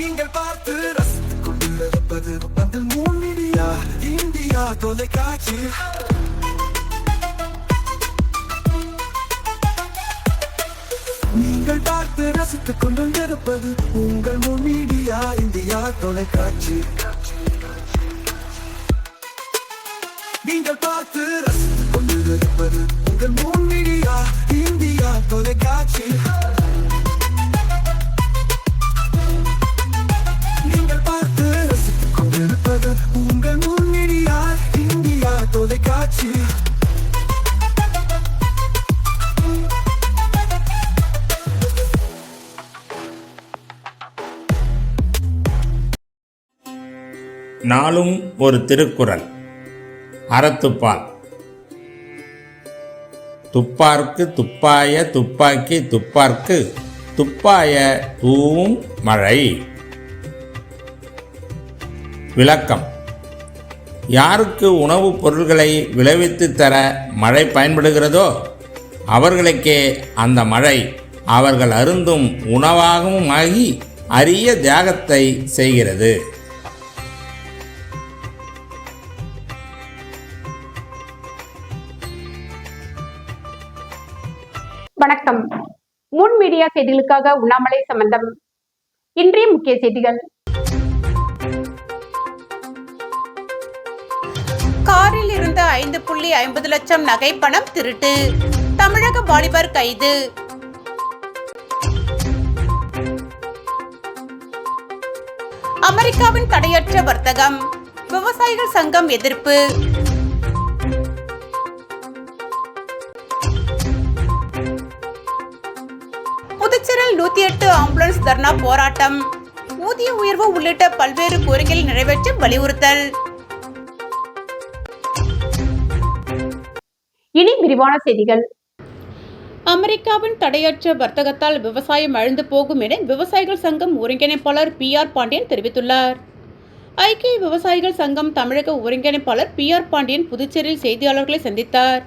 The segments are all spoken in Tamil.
நீங்கள் பார்த்து ரசித்துக் கொண்டிருப்பது பந்தல் மீடியா இந்தியா தொலைக்காட்சி. நீங்கள் பார்த்து ரசித்துக் கொண்டிருப்பது உங்கள் மீடியா இந்தியா தொலைக்காட்சி. நீங்கள் பார்த்து ரசித்துக் கொண்டிருப்பது உங்கள் மீடியா இந்தியா தொலைக்காட்சி. நீங்கள் பார்த்து ரசித்துக் கொண்டிருப்பது உங்கள் மீடியா இந்தியா தொலைக்காட்சி. நாளும் ஒரு திருக்குறள். அறத்துப்பால். துப்பார்க்கு துப்பாய துப்பாக்கி துப்பார்க்கு துப்பாய தூவும் மழை. விளக்கம். யாருக்கு உணவுப் பொருள்களை விளைவித்து தர மழை பயன்படுகிறதோ அவர்களுக்கே அந்த மழை அவர்கள் அருந்தும் உணவாகவும் ஆகி அரிய தியாகத்தை செய்கிறது. வணக்கம். முன் மீடியா செய்திகளுக்காக உண்ணாமலை சம்பந்தம். இன்றைய முக்கிய செய்திகள். காரில் இருந்த 5.50 லட்சம் நகை பணம் திருட்டு. தமிழக வாலிபர் கைது. அமெரிக்காவின் தடையற்ற வர்த்தகம். விவசாயிகள் சங்கம் எதிர்ப்பு. புதுச்சேரியில் 108 ஆம்புலன்ஸ் தர்ணா போராட்டம். ஊதிய உயர்வு உள்ளிட்ட பல்வேறு கோரிக்கைகளை நிறைவேற்ற வலியுறுத்தல். இனி விரிவான செய்திகள். அமெரிக்காவின் தடையற்ற வர்த்தகத்தால் விவசாயம் அழிந்து போகும் என விவசாயிகள் சங்கம் ஒருங்கிணைப்பாளர் PR பாண்டியன் தெரிவித்துள்ளார். ஐக்கிய விவசாயிகள் சங்கம் தமிழக ஒருங்கிணைப்பாளர் PR பாண்டியன் புதுச்சேரியில் செய்தியாளர்களை சந்தித்தார்.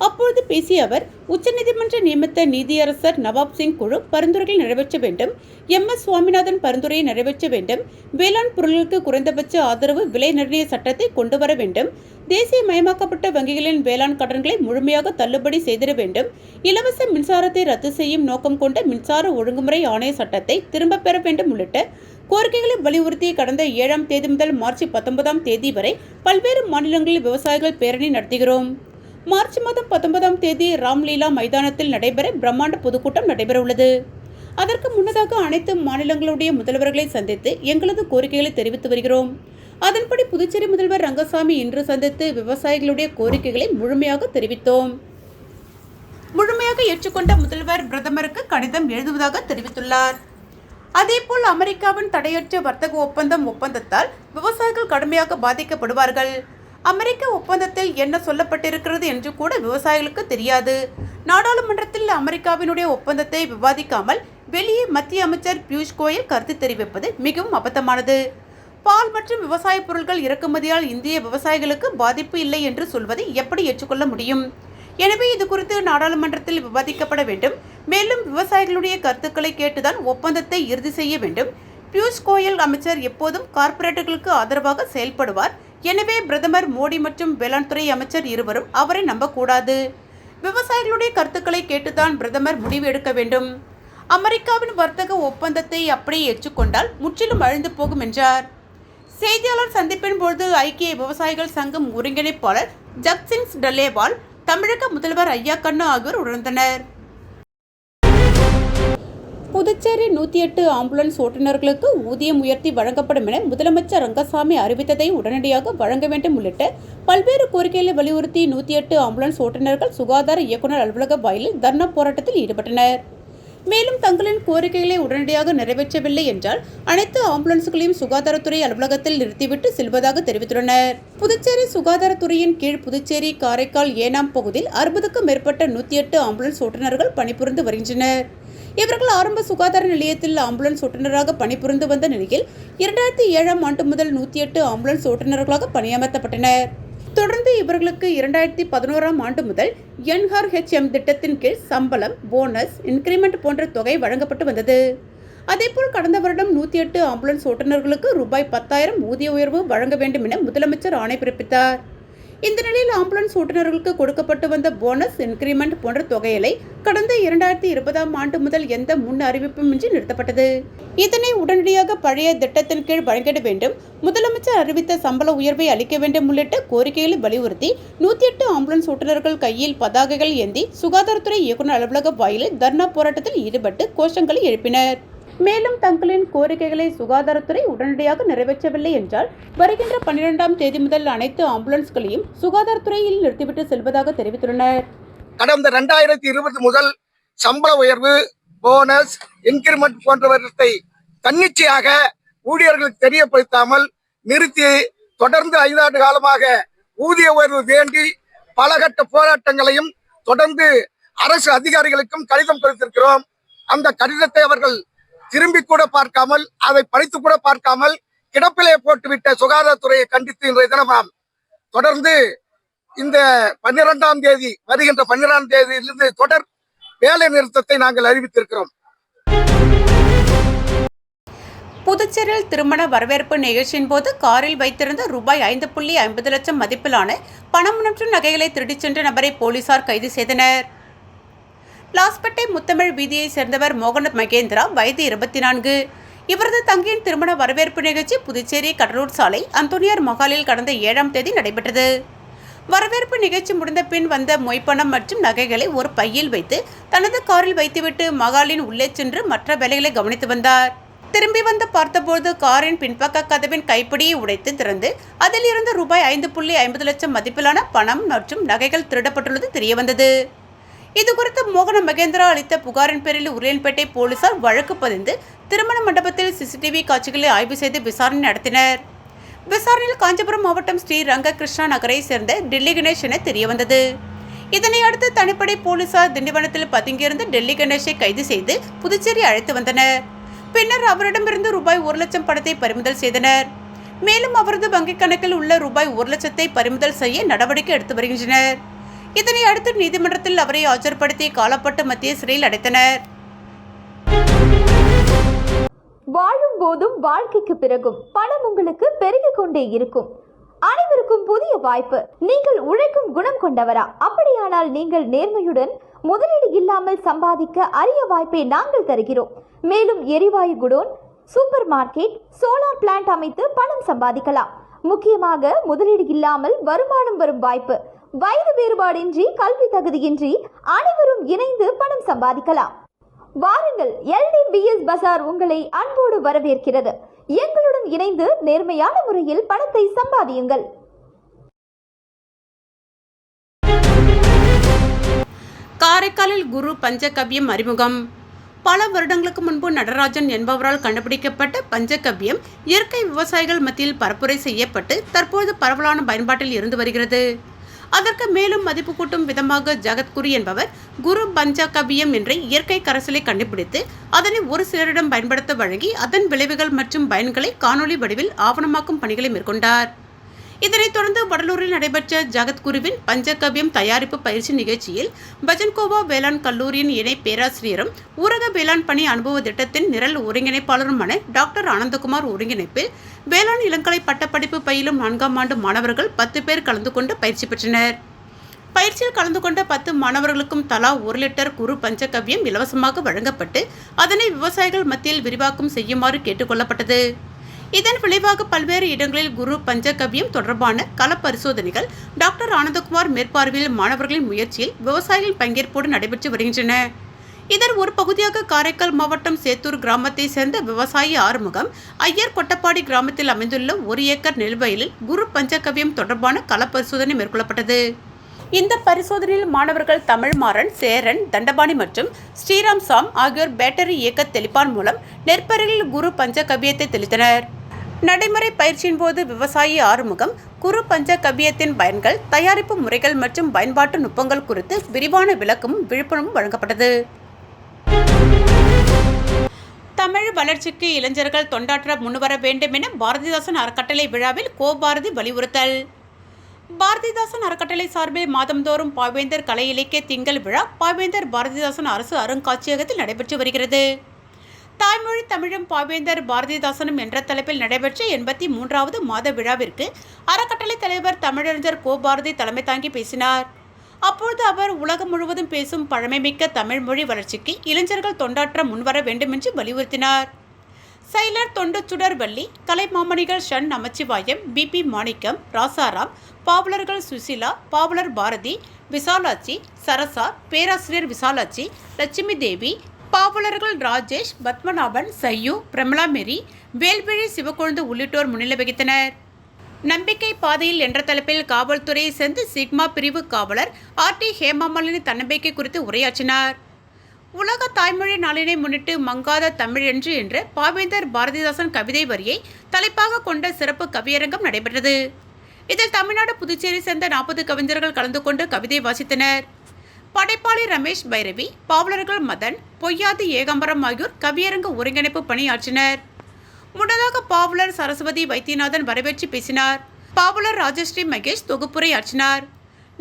அப்பொழுது பேசிய அவர், உச்சநீதிமன்ற நியமித்த நீதியரசர் நவாப் சிங் குழு பரிந்துரைகளை நிறைவேற்ற வேண்டும், MS சுவாமிநாதன் பரிந்துரையை நிறைவேற்ற வேண்டும், வேளாண் பொருட்களுக்கு குறைந்தபட்ச ஆதரவு விலை நிர்ணய சட்டத்தை கொண்டு வர வேண்டும், தேசியமயமாக்கப்பட்ட வங்கிகளின் வேளாண் கடன்களை முழுமையாக தள்ளுபடி செய்திட வேண்டும், இலவச மின்சாரத்தை ரத்து செய்யும் நோக்கம் கொண்ட மின்சார ஒழுங்குமுறை ஆணைய சட்டத்தை திரும்பப் பெற வேண்டும் உள்ளிட்ட கோரிக்கைகளை வலியுறுத்தி கடந்த 7ஆம் தேதி முதல் மார்ச் 19ஆம் தேதி வரை பல்வேறு மாநிலங்களில் விவசாயிகள் பேரணி நடத்துகிறோம். மார்ச் மாதம் 19ஆம் தேதி ராம்லீலா மைதானத்தில் நடைபெற பிரம்மாண்ட பொதுக்கூட்டம் நடைபெற உள்ளது. அதற்கு முன்னதாக அனைத்து மாநிலங்களுடைய முதல்வர்களை சந்தித்து எங்களது கோரிக்கைகளை தெரிவித்து வருகிறோம். அதன்படி புதுச்சேரி முதல்வர் ரங்கசாமி இன்று சந்தித்து விவசாயிகளுடைய கோரிக்கைகளை முழுமையாக தெரிவித்தோம். முழுமையாக ஏற்றுக்கொண்ட முதல்வர் பிரதமருக்கு கடிதம் எழுதுவதாக தெரிவித்துள்ளார். அதேபோல் அமெரிக்காவின் தடையற்ற வர்த்தக ஒப்பந்தத்தால் விவசாயிகள் கடுமையாக பாதிக்கப்படுவார்கள். அமெரிக்க ஒப்பந்தத்தில் என்ன சொல்லப்பட்டிருக்கிறது என்று கூட விவசாயிகளுக்கு தெரியாது. நாடாளுமன்றத்தில் அமெரிக்காவினுடைய ஒப்பந்தத்தை விவாதிக்காமல் வெளியே மத்திய அமைச்சர் பியூஷ் கோயல் கருத்து தெரிவிப்பது மிகவும் அபத்தமானது. பால் மற்றும் விவசாய பொருட்கள் இறக்குமதியால் இந்திய விவசாயிகளுக்கு பாதிப்பு இல்லை என்று சொல்வதை எப்படி ஏற்றுக்கொள்ள முடியும்? எனவே இது குறித்து நாடாளுமன்றத்தில் விவாதிக்கப்பட வேண்டும். மேலும் விவசாயிகளுடைய கருத்துக்களை கேட்டுதான் ஒப்பந்தத்தை இறுதி செய்ய வேண்டும். பியூஷ் கோயல் அமைச்சர் எப்போதும் கார்ப்பரேட்டுகளுக்கு ஆதரவாக செயல்படுவார். எனவே பிரதமர் மோடி மற்றும் வேளாண் துறை அமைச்சர் இருவரும் அவரை நம்பக்கூடாது. விவசாயிகளுடைய கருத்துக்களை கேட்டுதான் பிரதமர் முடிவு எடுக்க வேண்டும். அமெரிக்காவின் வர்த்தக ஒப்பந்தத்தை அப்படியே ஏற்றுக்கொண்டால் முற்றிலும் அழிந்து போகும் என்றார். செய்தியாளர் சந்திப்பின் போது ஐக்கிய விவசாயிகள் சங்கம் ஒருங்கிணைப்பாளர் ஜக்சிங் டலேவால், தமிழக முதல்வர் ஐயா கண்ணு ஆகியோர் உணர்ந்தனர். புதுச்சேரி 108 ஆம்புலன்ஸ் ஓட்டுநர்களுக்கு ஊதியம் உயர்த்தி வழங்கப்படும் என முதலமைச்சர் ரங்கசாமி அறிவித்ததை உடனடியாக வழங்க வேண்டும் உள்ளிட்ட பல்வேறு கோரிக்கைகளை வலியுறுத்தி 108 ஆம்புலன்ஸ் ஓட்டுநர்கள் சுகாதார இயக்குநர் அலுவலக வாயிலில் தர்ணா போராட்டத்தில் ஈடுபட்டனர். மேலும் தங்களின் கோரிக்கைகளை உடனடியாக நிறைவேற்றவில்லை என்றால் அனைத்து ஆம்புலன்ஸ்களையும் சுகாதாரத்துறை அலுவலகத்தில் நிறுத்திவிட்டு செல்வதாக தெரிவித்துள்ளனர். புதுச்சேரி சுகாதாரத்துறையின் கீழ் புதுச்சேரி, காரைக்கால், ஏனாம் பகுதியில் 60க்கும் மேற்பட்ட 108 ஆம்புலன்ஸ் ஓட்டுநர்கள் பணிபுரிந்து வருகின்றனர். இவர்கள் ஆரம்ப சுகாதார நிலையத்தில் ஆம்புலன்ஸ் ஓட்டுநராக பணிபுரிந்து வந்த நிலையில் 2007ஆம் ஆண்டு முதல் 108 ஆம்புலன்ஸ் ஓட்டுநர்களாக பணியமர்த்தப்பட்டனர். தொடர்ந்து இவர்களுக்கு 2011ஆம் ஆண்டு முதல் NRHM திட்டத்தின் கீழ் சம்பளம், போனஸ், இன்கிரிமெண்ட் போன்ற தொகை வழங்கப்பட்டு வந்தது. அதேபோல் கடந்த வருடம் 108 ஆம்புலன்ஸ் ஓட்டுநர்களுக்கு ரூபாய் 10,000 ஊதிய உயர்வு வழங்க வேண்டும் என முதலமைச்சர் ஆணை பிறப்பித்தார். இந்த நிலையில் ஆம்புலன்ஸ் ஓட்டுநர்களுக்கு கொடுக்கப்பட்டு வந்த போனஸ், இன்கிரிமெண்ட் போன்ற தொகைகளை கடந்த 2020ஆம் ஆண்டு முதல் எந்த முன் அறிவிப்புமின்றி நிறுத்தப்பட்டது. இதனை உடனடியாக பழைய திட்டத்தின் கீழ் வழங்கிட வேண்டும், முதலமைச்சர் அறிவித்த சம்பள உயர்வை அளிக்க வேண்டும் உள்ளிட்ட கோரிக்கைகளை வலியுறுத்தி 108 ஆம்புலன்ஸ் ஓட்டுநர்கள் கையில் பதாகைகள் ஏந்தி சுகாதாரத்துறை இயக்குநர் அலுவலக வாயிலில் தர்ணா போராட்டத்தில் ஈடுபட்டு கோஷங்களை எழுப்பினர். மேலும் தங்களின் கோரிக்கைகளை சுகாதாரத்துறை உடனடியாக நிறைவேற்றவில்லை என்றால் வருகின்ற 12ஆம் தேதி முதல் அனைத்து ஆம்புலன்ஸ்களையும் சுகாதாரத்துறையில் நிறுத்திவிட்டு செல்வதாக தெரிவித்துள்ளனர். கடந்த 2020 முதல் சம்பள உயர்வு, போனஸ், இன்கிரிமெண்ட் போன்றவற்றை தன்னிச்சையாக ஊழியர்களுக்கு தெரியப்படுத்தாமல் நிறுத்தி தொடர்ந்து 5 ஆண்டு காலமாக ஊதிய உயர்வு வேண்டி பலகட்ட போராட்டங்களையும் தொடர்ந்து அரசு அதிகாரிகளுக்கும் கடிதம் கொடுத்திருக்கிறோம். அந்த கடிதத்தை அவர்கள் திரும்பி கூட பார்க்காமல், அதை படித்து கூட பார்க்காமல் கிடப்பிலே போட்டுவிட்ட சுகாதாரத்துறையை கண்டித்து இன்றைய தினம் நாம் தொடர்ந்து இந்த 12ஆம் தேதி வருகின்ற 12ஆம் தேதியிலிருந்து தொடர் வேலை நிறுத்தத்தை நாங்கள் அறிவித்திருக்கிறோம். புதுச்சேரியில் திருமண வரவேற்பு நிகழ்ச்சியின் போது காரில் வைத்திருந்த ரூபாய் 5.50 லட்சம் மதிப்பிலான பணம் மற்றும் நகைகளை திருடிச் சென்ற நபரை போலீசார் கைது செய்தனர். லாஸ்பேட்டை முத்தமிழ் வீதியை சேர்ந்தவர் மோகன மகேந்திரா, வயது 24. இவரது தங்கையின் திருமண வரவேற்பு நிகழ்ச்சி புதுச்சேரி கடலூர் சாலை அந்தோனியார் மகாலில் கடந்த 7ஆம் தேதி நடைபெற்றது. வரவேற்பு நிகழ்ச்சி முடிந்த பின் வந்த மொய்ப்பணம் மற்றும் நகைகளை ஒரு பையில் வைத்து தனது காரில் வைத்துவிட்டு மகாலின் உள்ளே சென்று மற்ற வேலைகளை கவனித்து வந்தார். திரும்பி வந்து பார்த்தபோது காரின் பின்பக்க கதவின் கைப்பிடியை உடைத்து திறந்து அதில் இருந்து ரூபாய் 5.50 லட்சம் மதிப்பிலான பணம் மற்றும் நகைகள் திருடப்பட்டுள்ளது தெரியவந்தது. இதுகுறித்து மோகன மகேந்திரா அளித்த புகாரின் பேரில் உருளையன்பேட்டை போலீசார் வழக்கு பதிந்து திருமண மண்டபத்தில் சிசிடிவி காட்சிகளை ஆய்வு செய்து விசாரணை நடத்தினர். விசாரணையில் காஞ்சிபுரம் மாவட்டம் ஸ்ரீ ரங்க கிருஷ்ணா நகரை சேர்ந்த டெல்லி கணேஷ் என தெரியவந்தது. இதனை அடுத்து தனிப்படை போலீசார் திண்டிவனத்தில் பதுங்கியிருந்த டெல்லி கணேஷை கைது செய்து புதுச்சேரி அழைத்து வந்தனர். பின்னர் அவரிடமிருந்து ரூபாய் 1 லட்சம் பணத்தை பறிமுதல் செய்தனர். மேலும் அவரது வங்கிக் கணக்கில் உள்ள ரூபாய் 1 லட்சத்தை பறிமுதல் செய்ய நடவடிக்கை எடுத்து வருகின்றனர். இதனை அடுத்து நீதிமன்றத்தில் அவரை ஆஜர்படுத்தி காலப்பட்டு மத்திய சிறையில் அடைத்தனர். வாழும் போதும் வாழ்க்கைக்கு பிறகும் பணம் உங்களுக்கு பெருகிக் கொண்டே இருக்கும். அனைவருக்கும் புதிய வாய்ப்பு. நீங்கள் உழைக்கும் குணம் கொண்டவரா? அப்படியானால் நீங்கள் நேர்மையுடன் முதலீடு இல்லாமல் சம்பாதிக்க அரிய வாய்ப்பை நாங்கள் தருகிறோம். மேலும் எரிவாயு godown, super market, solar plant அமைத்து பணம் சம்பாதிக்கலாம். முக்கியமாக முதலீடு இல்லாமல் வருமானம் வரும் வாய்ப்பு. வயது வேறுபாடின்றி, கல்வி தகுதியின்றி அனைவரும் இணைந்து பணம் சம்பாதிக்கலாம். வாருங்கள், LDBS பஜார் உங்களை அன்போடு வரவேற்கிறது. எங்களுடன் இணைந்து நேர்மையான முறையில் பணத்தை சம்பாதியுங்கள். காரைக்காலில் குரு பஞ்சகவ்யம் அறிமுகம். பல வருடங்களுக்கு முன்பு நடராஜன் என்பவரால் கண்டுபிடிக்கப்பட்ட பஞ்சகவ்யம் இயற்கை விவசாயிகள் மத்தியில் பரப்புரை செய்யப்பட்டு தற்போது பரவலான பயன்பாட்டில் இருந்து வருகிறது. அதற்கு மேலும் மதிப்பு கூட்டும் விதமாக ஜகத்குரு என்பவர் குரு பஞ்சகவ்யம் என்ற இயற்கை கரைசலை கண்டுபிடித்து அதனை ஒரு சிலரிடம் பயன்படுத்த வழங்கி அதன் விளைவுகள் மற்றும் பயன்களை காணொலி வடிவில் ஆவணமாக்கும் பணிகளை மேற்கொண்டார். இதனைத் தொடர்ந்து வடலூரில் நடைபெற்ற ஜகத்குருவின் பஞ்சகவ்யம் தயாரிப்பு பயிற்சி நிகழ்ச்சியில் பஜன்கோவா வேளாண் கல்லூரியின் இணை பேராசிரியரும் ஊரக வேளாண் பணி அனுபவ திட்டத்தின் நிரல் ஒருங்கிணைப்பாளருமான டாக்டர் ஆனந்தகுமார் ஒருங்கிணைப்பில் வேளாண் இளங்கலை பட்டப்படிப்பு பயிலும் 4ஆம் ஆண்டு மாணவர்கள் 10 பேர் கலந்து கொண்டு பயிற்சி பெற்றனர். பயிற்சியில் கலந்து கொண்ட 10 மாணவர்களுக்கும் தலா 1 லிட்டர் குரு பஞ்சகவ்யம் இலவசமாக வழங்கப்பட்டு அதனை விவசாயிகள் மத்தியில் விரிவாக்கம் செய்யுமாறு கேட்டுக்கொள்ளப்பட்டது. இதன் விளைவாக பல்வேறு இடங்களில் குரு பஞ்சகவ்யம் தொடர்பான கள பரிசோதனைகள் டாக்டர் ஆனந்தகுமார் மேற்பார்வையில் மாணவர்களின் முயற்சியில் விவசாயிகள் பங்கேற்போடு நடைபெற்று வருகின்றன. இதன் ஒரு பகுதியாக காரைக்கால் மாவட்டம் சேத்தூர் கிராமத்தை சேர்ந்த விவசாயி ஆறுமுகம் ஐயர் கொட்டப்பாடி கிராமத்தில் அமைந்துள்ள 1 ஏக்கர் நெல்வயலில் குரு பஞ்சகவ்யம் தொடர்பான கள பரிசோதனை மேற்கொள்ளப்பட்டது. இந்த பரிசோதனையில் மாணவர்கள் தமிழ்மாறன், சேரன், தண்டபாணி மற்றும் ஸ்ரீராம் சாம் ஆகியோர் பேட்டரி இயக்க தெளிப்பான் மூலம் நெற்பயிரில் குரு பஞ்சகவ்யத்தை தெளித்தனர். நடைமுறை பயிற்சியின் போது விவசாயி ஆறுமுகம் குரு பஞ்சகவ்யத்தின் பயன்கள், தயாரிப்பு முறைகள் மற்றும் பயன்பாட்டு நுட்பங்கள் குறித்து விரிவான விளக்கமும் விழிப்புணர்வும் வழங்கப்பட்டது. தமிழ் வளர்ச்சிக்கு இளைஞர்கள் தொண்டாற்ற முன்வர வேண்டும் என பாரதிதாசன் அறக்கட்டளை விழாவில் கோபாரதி வலியுறுத்தல். பாரதிதாசன் அறக்கட்டளை சார்பில் மாதந்தோறும் பாவேந்தர் கலை இலக்கிய திங்கள் விழா பாவேந்தர் பாரதிதாசன் அரசு அருங்காட்சியகத்தில் நடைபெற்று வருகிறது. தாய்மொழி தமிழும் பாவேந்தர் பாரதிதாசனும் என்ற தலைப்பில் நடைபெற்ற 83வது மாத விழாவிற்கு அறக்கட்டளை தலைவர் தமிழறிஞர் கோ பாரதி தலைமை தாங்கி பேசினார். அப்பொழுது அவர் உலகம் முழுவதும் பேசும் பழமைமிக்க தமிழ் மொழி வளர்ச்சிக்கு இளைஞர்கள் தொண்டாற்ற முன்வர வேண்டுமென்று வலியுறுத்தினார். செயலர் தொண்டு சுடர் வள்ளி, கலைமாமணிகள் ஷண் நமச்சிவாயம், பிபி மாணிக்கம், ராசாராம், பாவலர்கள் சுசிலா, பாவலர் பாரதி, விசாலாட்சி, சரசா, பேராசிரியர் விசாலாட்சி, லட்சுமி தேவி, பாவலர்கள் ராஜேஷ், பத்மநாபன், சையு, பிரமலா மேரி, வேல்விழி சிவக்கொழுந்து உள்ளிட்டோர் முன்னிலை வகித்தனர். நம்பிக்கை பாதையில் என்ற தலைப்பில் காவல்துறையை சேர்ந்த சிக்மா பிரிவு காவலர் ஆர்டி ஹேமாமாலினி தன்னம்பிக்கை குறித்து உரையாற்றினார். உலக தாய்மொழி நாளினை முன்னிட்டு மங்காத தமிழ் என்ற பாவேந்தர் பாரதிதாசன் கவிதை வரியை தலைப்பாக கொண்ட சிறப்பு கவியரங்கம் நடைபெற்றது. இதில் தமிழ்நாடு புதுச்சேரி சேர்ந்த 40 கவிஞர்கள் கலந்து கொண்டு கவிதை வாசித்தனர். படைப்பாளி ரமேஷ் பைரவி, பாவலர்கள் மதன், பொய்யாது ஏகாம்பரம் ஆகியோர் கவியரங்க ஒருங்கிணைப்பு பணியாற்றினர். முன்னதாக பாவலர் சரஸ்வதி வைத்தியநாதன் வரவேற்று பேசினார். பாவலர் ராஜஸ்ரீ மகேஷ் தொகுப்புரையாற்றினார்.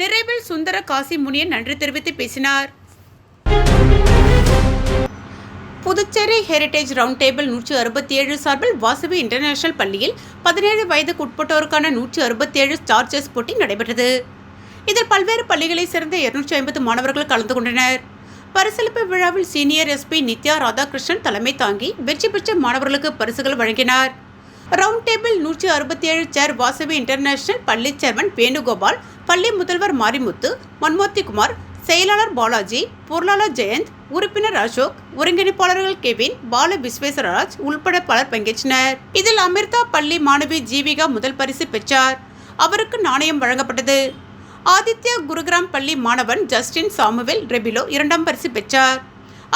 நிறைவில் சுந்தர காசி முனியன் நன்றி தெரிவித்து பேசினார். புதுச்சேரி ஹெரிடேஜ் ரவுண்ட் டேபிள் 167 சார்பில் வாசவி இன்டர்நேஷனல் பள்ளியில் 17 வயதுக்கு உட்பட்டோருக்கான 167 ஸ்டார் செஸ் போட்டி நடைபெற்றது. இதில் பல்வேறு பள்ளிகளைச் சேர்ந்த 250 மாணவர்கள் கலந்து கொண்டனர். பரிசளிப்பு விழாவில் சீனியர் எஸ்பி நித்யா ராதாகிருஷ்ணன் தலைமை தாங்கி வெற்றி பெற்ற மாணவர்களுக்கு பரிசுகள் வழங்கினார். ரவுண்ட் டேபிள் 167 சேர் வாசவி இன்டர்நேஷனல் பள்ளி சேர்மன் வேணுகோபால், பள்ளி முதல்வர் மாரிமுத்து, மன்மோத்திகுமார், செயலாளர் பாலாஜி, பொருளாளர் ஜெயந்த், உறுப்பினர் அசோக், ஒருங்கிணைப்பாளர்கள் கெவின், பால விஸ்வேஸ்வரராஜ் உள்பட பலர் பங்கேற்றனர். இதில் அமிர்தா பள்ளி மாணவி ஜீவிகா முதல் பரிசு பெற்றார். அவருக்கு நாணயம் வழங்கப்பட்டது. ஆதித்யா குருகிராம் பள்ளி மாணவன் ஜஸ்டின் சாமுவேல் ரெபிலோ 2ஆம் பரிசு பெற்றார்.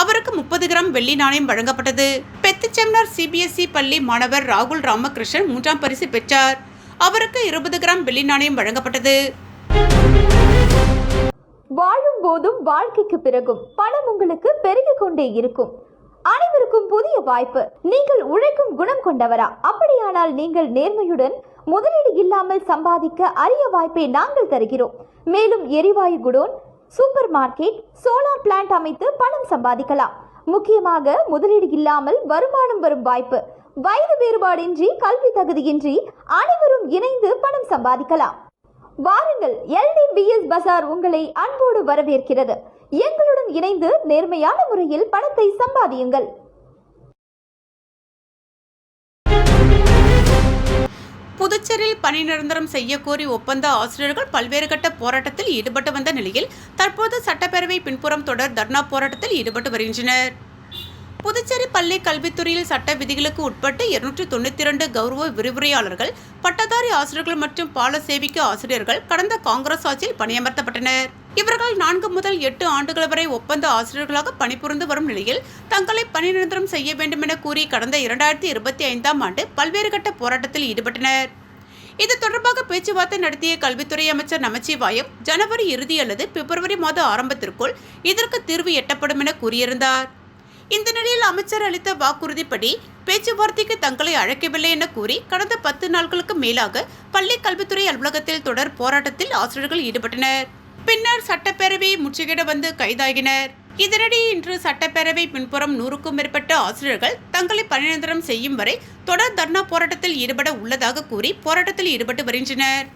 அவருக்கு 30 கிராம் வெள்ளி நாணயம் வழங்கப்பட்டது. பெத்துச்செம்னார் சிபிஎஸ்இ பள்ளி மாணவர் ராகுல் ராமகிருஷ்ணன் 3ஆம் பரிசு பெற்றார். அவருக்கு 20 கிராம் வெள்ளி நாணயம் வழங்கப்பட்டது. வாழும் போதும் வாழ்க்கைக்கு பிறகும் பணம் உங்களுக்கு பெருகிக் கொண்டே இருக்கும். அனைவருக்கும் புதிய வாய்ப்பு. நீங்கள் உழைக்கும் குணம் கொண்டவரா? அப்படியானால் நீங்கள் நேர்மையுடன் முதலீடு இல்லாமல் சம்பாதிக்க அரிய வாய்ப்பை நாங்கள் தருகிறோம். மேலும் எரிவாயு godown, super market, solar plant அமைத்து பணம் சம்பாதிக்கலாம். முக்கியமாக முதலீடு இல்லாமல் வருமானம் வரும் வாய்ப்பு. வயது வேறுபாடின்றி, கல்வி தகுதியின்றி அனைவரும் இணைந்து பணம் சம்பாதிக்கலாம். வாருங்கள், LDBS பஜார் உங்களை அன்போடு வரவேற்கிறது. எங்களுடன் இணைந்து நேர்மையான முறையில் பணத்தை சம்பாதியுங்கள். புதுச்சேரியில் பணி நிரந்தரம் செய்ய கோரி ஒப்பந்த ஆசிரியர்கள் பல்வேறு கட்ட போராட்டத்தில் ஈடுபட்டு வந்த நிலையில் தற்போது சட்டப்பேரவை பின்புறம் தொடர் தர்ணா போராட்டத்தில் ஈடுபட்டு வருகின்றனர். புதுச்சேரி பள்ளி கல்வித்துறையில் சட்ட விதிகளுக்கு உட்பட்டு 292 கௌரவ விரிவுரையாளர்கள், பட்டதாரி ஆசிரியர்கள் மற்றும் பால சேவிக்க ஆசிரியர்கள் கடந்த காங்கிரஸ் ஆட்சியில் பணியமர்த்தப்பட்டனர். இவர்கள் 4 முதல் 8 ஆண்டுகள் வரை ஒப்பந்த ஆசிரியர்களாக பணிபுரிந்து வரும் நிலையில் தங்களை பணி நிரந்தரம் செய்ய வேண்டும் என கூறி கடந்த 2025ஆம் ஆண்டு பல்வேறு கட்ட போராட்டத்தில் ஈடுபட்டனர். இது தொடர்பாக பேச்சுவார்த்தை நடத்திய கல்வித்துறை அமைச்சர் நமச்சிவாயம் ஜனவரி இறுதி அல்லது பிப்ரவரி மாத ஆரம்பத்திற்குள் இதற்கு தீர்வு எட்டப்படும் என கூறியிருந்தார். இந்த நிலையில் அமைச்சர் அளித்த வாக்குறுதிப்படி பேச்சுவார்த்தைக்கு தங்களை அழைக்கவில்லை என கூறி கடந்த 10 நாட்களுக்கு மேலாக பள்ளி கல்வித்துறை அலுவலகத்தில் தொடர் போராட்டத்தில் ஆசிரியர்கள் ஈடுபட்டனர். பின்னர் சட்டப்பேரவையை முற்றுகையிட வந்து கைதாகினர். இதனிடையே இன்று சட்டப்பேரவை பின்புறம் 100க்கும் மேற்பட்ட ஆசிரியர்கள் தங்களை பணிநிரந்தரம் செய்யும் வரை தொடர் தர்ணா போராட்டத்தில் ஈடுபட உள்ளதாக கூறி போராட்டத்தில் ஈடுபட்டு வருகின்றனர்.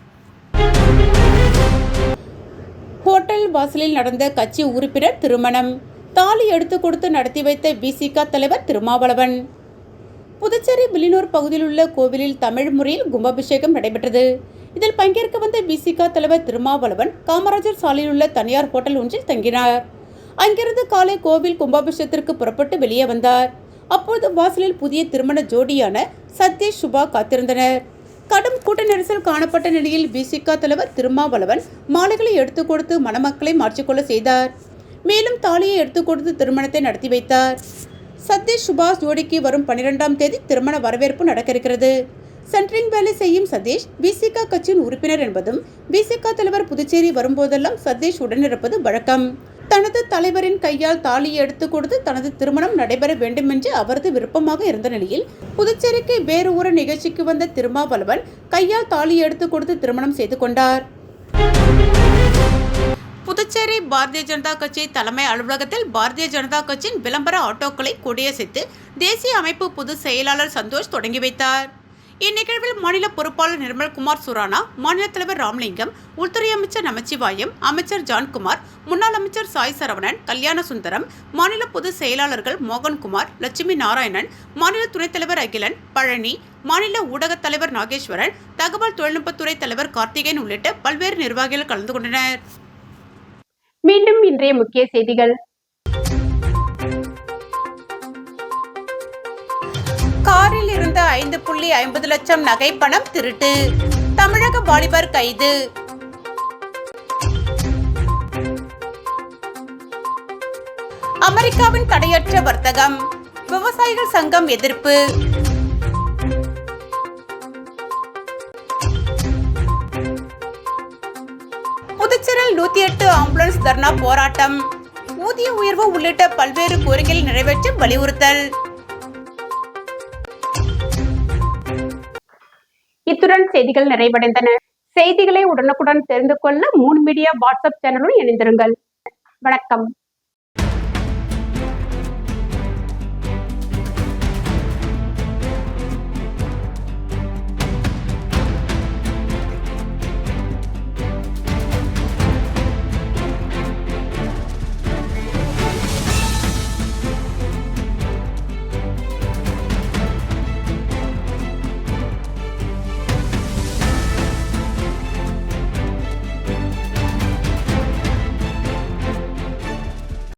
ஹோட்டல் வாசலில் நடந்த கட்சி உறுப்பினர் திருமணம். தாலி எடுத்து கொடுத்து நடத்தி வைத்த விசிக தலைவர் திருமாவளவன். புதுச்சேரி வில்லியனூர் பகுதியில் உள்ள கோவிலில் தமிழ் முறையில் கும்பாபிஷேகம் நடைபெற்றது. இதில் பங்கேற்க வந்த விசிக தலைவர் திருமாவளவன் காமராஜர் சாலையில் உள்ள தனியார் ஹோட்டல் ஒன்றில் தங்கினார். அங்கிருந்து காலை கோவில் கும்பாபிஷேகத்திற்கு புறப்பட்டு வெளியே வந்தார். அப்போது வாசலில் புதிய திருமண ஜோடியான சத்யேஷ் சுபா காத்திருந்தனர். கடும் கூட்ட நெரிசல் காணப்பட்ட நிலையில் விசிக தலைவர் திருமாவளவன் மாலைகளை எடுத்துக் கொடுத்து மணமக்களை மாற்றிக்கொள்ள செய்தார். மேலும் தாலியை எடுத்துக் கொடுத்து திருமணத்தை நடத்தி வைத்தார். சதீஷ் சுபாஷ் ஜோடிக்கு வரும் 12ஆம் தேதி திருமண வரவேற்பு நடக்க இருக்கிறது. சென்ட்ரிங் வேலை செய்யும் சதீஷ் விசிக கட்சியின் உறுப்பினர் என்பதும் விசிக தலைவர் புதுச்சேரி வரும்போதெல்லாம் சதீஷ் உடனிருப்பது வழக்கம். தனது தலைவரின் கையால் தாலியை எடுத்துக் கொடுத்து தனது திருமணம் நடைபெற வேண்டும் என்று அவரது விருப்பமாக இருந்த நிலையில் புதுச்சேரிக்கு வேறு ஒரு நிகழ்ச்சிக்கு வந்த திருமாவளவன் கையால் தாலியை எடுத்துக் கொடுத்து திருமணம் செய்து கொண்டார். புதுச்சேரி பாரதிய ஜனதா கட்சி தலைமை அலுவலகத்தில் பாரதிய ஜனதா கட்சியின் விளம்பர ஆட்டோக்களை கொடியசைத்து தேசிய அமைப்பு பொதுச் செயலாளர் சந்தோஷ் தொடங்கி வைத்தார். இந்நிகழ்வில் மாநில பொறுப்பாளர் நிர்மல்குமார் சுரானா, மாநில தலைவர் ராமலிங்கம், உள்துறை அமைச்சர் நமச்சிவாயம், அமைச்சர் ஜான்குமார், முன்னாள் அமைச்சர் சாய் சரவணன், கல்யாண சுந்தரம், மாநில பொதுச் செயலாளர்கள் மோகன்குமார், லட்சுமி நாராயணன், மாநில துணைத் தலைவர் அகிலன், பழனி, மாநில ஊடகத் தலைவர் நாகேஸ்வரன், தகவல் தொழில்நுட்பத்துறை தலைவர் கார்த்திகேயன் உள்ளிட்ட பல்வேறு நிர்வாகிகள் கலந்து கொண்டனர். மீண்டும் இன்றைய முக்கிய செய்திகள். காரில் இருந்த 5.50 லட்சம் நகை பணம் திருட்டு, தமிழக வாலிபர் கைது. அமெரிக்காவின் தடையற்ற வர்த்தகம், விவசாயிகள் சங்கம் எதிர்ப்பு. புதுச்சேரியில் 108 ஆம்புலன்ஸ் தர்ணா போராட்டம், ஊதிய உயர்வு உள்ளிட்ட பல்வேறு கோரிக்கைகள் நிறைவேற்ற வலியுறுத்தல். இத்துடன் செய்திகள் நிறைவடைந்தன. செய்திகளை உடனுக்குடன் தெரிந்து கொள்ள மூன் மீடியா வாட்ஸ்அப் சேனலுடன் இணைந்திருங்கள். வணக்கம்.